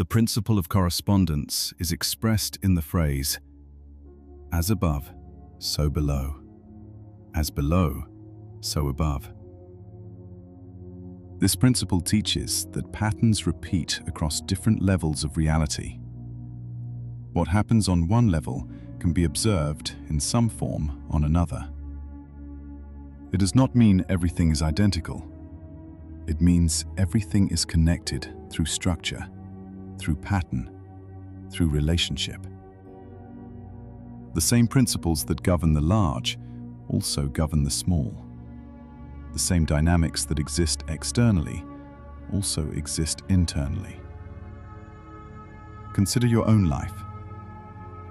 The principle of correspondence is expressed in the phrase, as above, so below. As below, so above. This principle teaches that patterns repeat across different levels of reality. What happens on one level can be observed in some form on another. It does not mean everything is identical. It means everything is connected through structure, through pattern, through relationship. The same principles that govern the large also govern the small. The same dynamics that exist externally also exist internally. Consider your own life.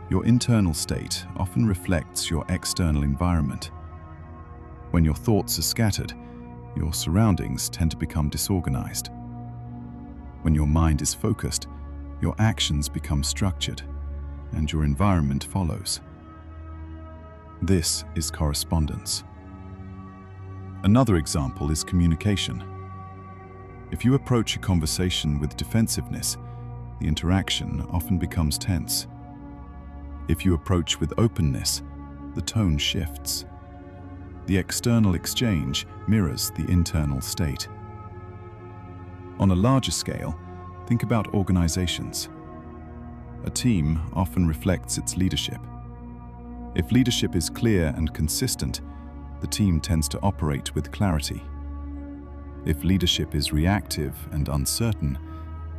Your internal state often reflects your external environment. When your thoughts are scattered, your surroundings tend to become disorganized. When your mind is focused, your actions become structured, and your environment follows. This is correspondence. Another example is communication. If you approach a conversation with defensiveness, the interaction often becomes tense. If you approach with openness, the tone shifts. The external exchange mirrors the internal state. On a larger scale, think about organizations. A team often reflects its leadership. If leadership is clear and consistent, the team tends to operate with clarity. If leadership is reactive and uncertain,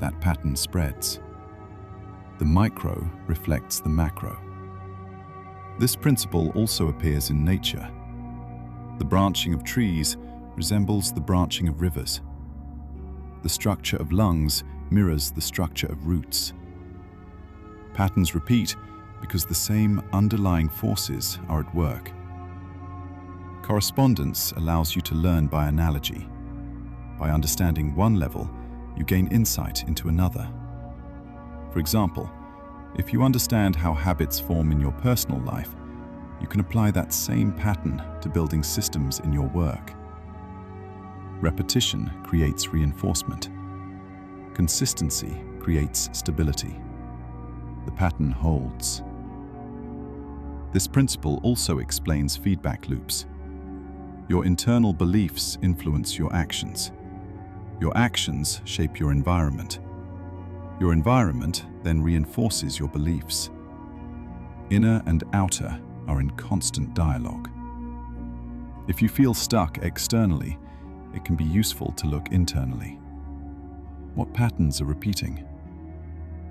that pattern spreads. The micro reflects the macro. This principle also appears in nature. The branching of trees resembles the branching of rivers. The structure of lungs mirrors the structure of roots. Patterns repeat because the same underlying forces are at work. Correspondence allows you to learn by analogy. By understanding one level, you gain insight into another. For example, if you understand how habits form in your personal life, you can apply that same pattern to building systems in your work. Repetition creates reinforcement. Consistency creates stability. The pattern holds. This principle also explains feedback loops. Your internal beliefs influence your actions. Your actions shape your environment. Your environment then reinforces your beliefs. Inner and outer are in constant dialogue. If you feel stuck externally, it can be useful to look internally. What patterns are repeating?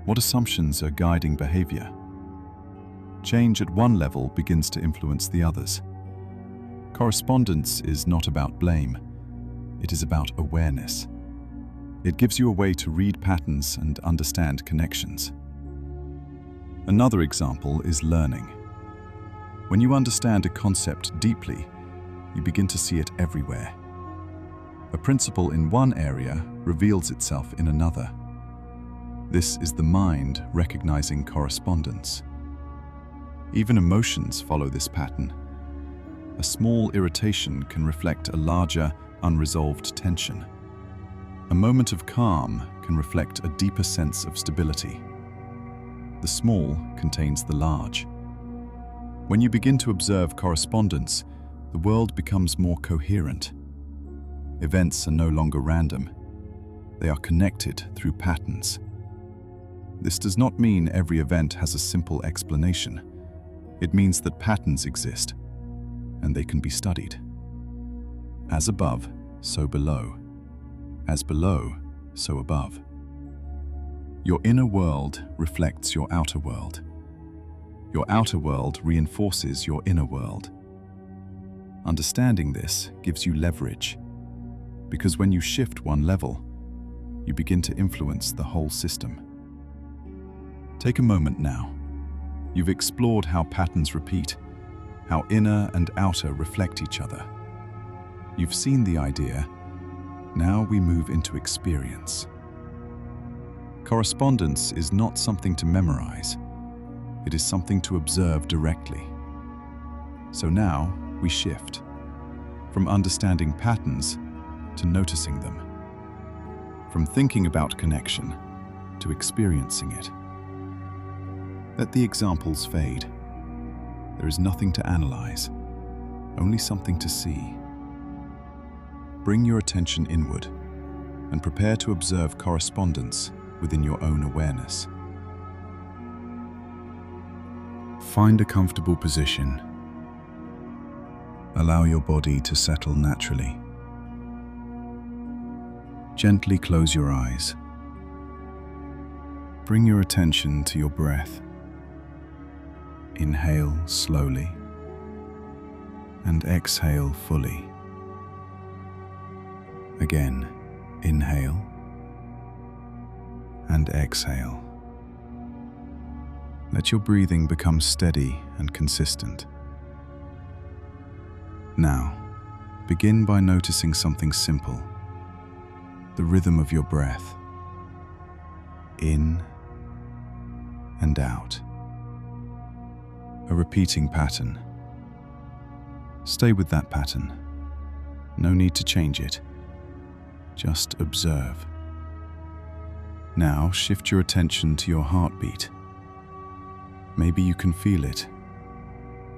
What assumptions are guiding behavior? Change at one level begins to influence the others. Correspondence is not about blame. It is about awareness. It gives you a way to read patterns and understand connections. Another example is learning. When you understand a concept deeply, you begin to see it everywhere. A principle in one area reveals itself in another. This is the mind recognizing correspondence. Even emotions follow this pattern. A small irritation can reflect a larger, unresolved tension. A moment of calm can reflect a deeper sense of stability. The small contains the large. When you begin to observe correspondence, the world becomes more coherent. Events are no longer random. They are connected through patterns. This does not mean every event has a simple explanation. It means that patterns exist, and they can be studied. As above, so below. As below, so above. Your inner world reflects your outer world. Your outer world reinforces your inner world. Understanding this gives you leverage, because when you shift one level, you begin to influence the whole system. Take a moment now. You've explored how patterns repeat, how inner and outer reflect each other. You've seen the idea. Now we move into experience. Correspondence is not something to memorize. It is something to observe directly. So now we shift from understanding patterns to noticing them. From thinking about connection to experiencing it. Let the examples fade. There is nothing to analyze, only something to see. Bring your attention inward and prepare to observe correspondence within your own awareness. Find a comfortable position. Allow your body to settle naturally. Gently close your eyes. Bring your attention to your breath. Inhale slowly and exhale fully. Again, inhale and exhale. Let your breathing become steady and consistent. Now, begin by noticing something simple: the rhythm of your breath, in and out. A repeating pattern. Stay with that pattern. No need to change it. Just observe. Now shift your attention to your heartbeat. Maybe you can feel it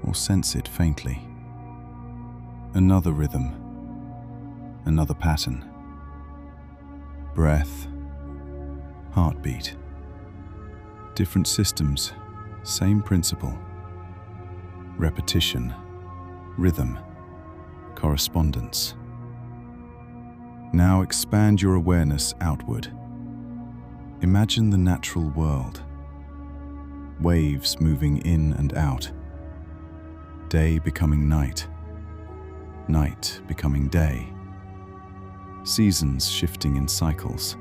or sense it faintly. Another rhythm, another pattern. Breath, heartbeat. Different systems, same principle. Repetition, rhythm, correspondence. Now expand your awareness outward. Imagine the natural world. Waves moving in and out. Day becoming night. Night becoming day. Seasons shifting in cycles.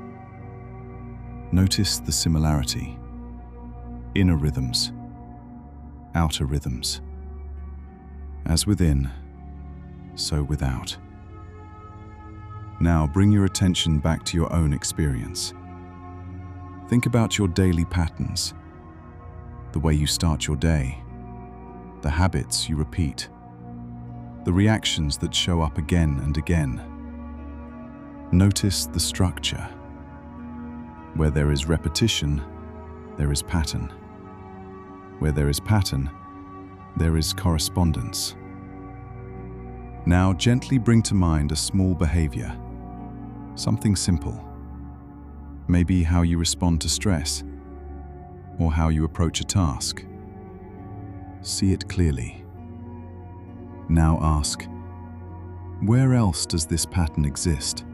Notice the similarity. Inner rhythms, outer rhythms. As within, so without. Now bring your attention back to your own experience. Think about your daily patterns, the way you start your day, the habits you repeat, the reactions that show up again and again. Notice the structure. Where there is repetition, there is pattern. Where there is pattern, there is correspondence. Now gently bring to mind a small behavior, something simple. Maybe how you respond to stress, or how you approach a task. See it clearly. Now ask, where else does this pattern exist?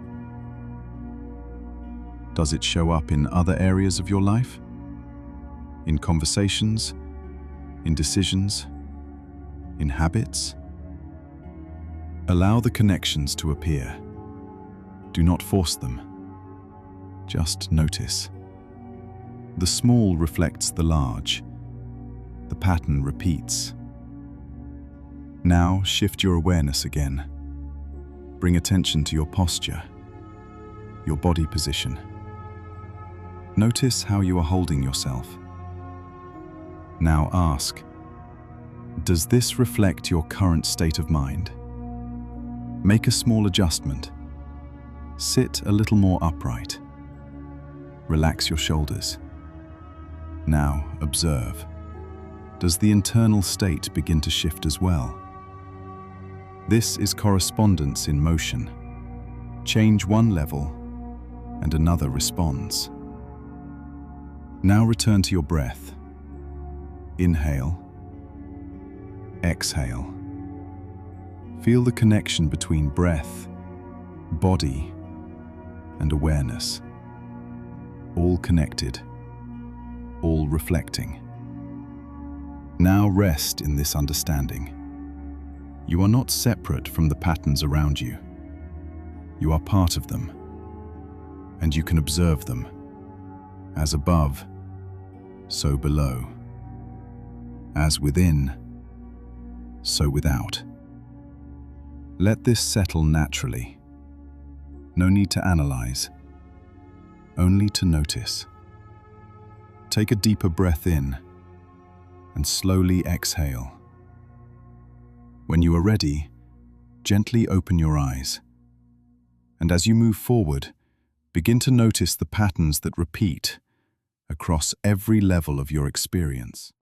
Does it show up in other areas of your life? In conversations? In decisions? In habits? Allow the connections to appear. Do not force them. Just notice. The small reflects the large. The pattern repeats. Now shift your awareness again. Bring attention to your posture, your body position. Notice how you are holding yourself. Now ask, does this reflect your current state of mind? Make a small adjustment. Sit a little more upright. Relax your shoulders. Now observe. Does the internal state begin to shift as well? This is correspondence in motion. Change one level, and another responds. Now return to your breath. Inhale. Exhale. Feel the connection between breath, body, and awareness. All connected, all reflecting. Now rest in this understanding. You are not separate from the patterns around you. You are part of them, and you can observe them. As above, so below. As within, so without. Let this settle naturally. No need to analyze, only to notice. Take a deeper breath in and slowly exhale. When you are ready, gently open your eyes. And as you move forward, begin to notice the patterns that repeat, across every level of your experience.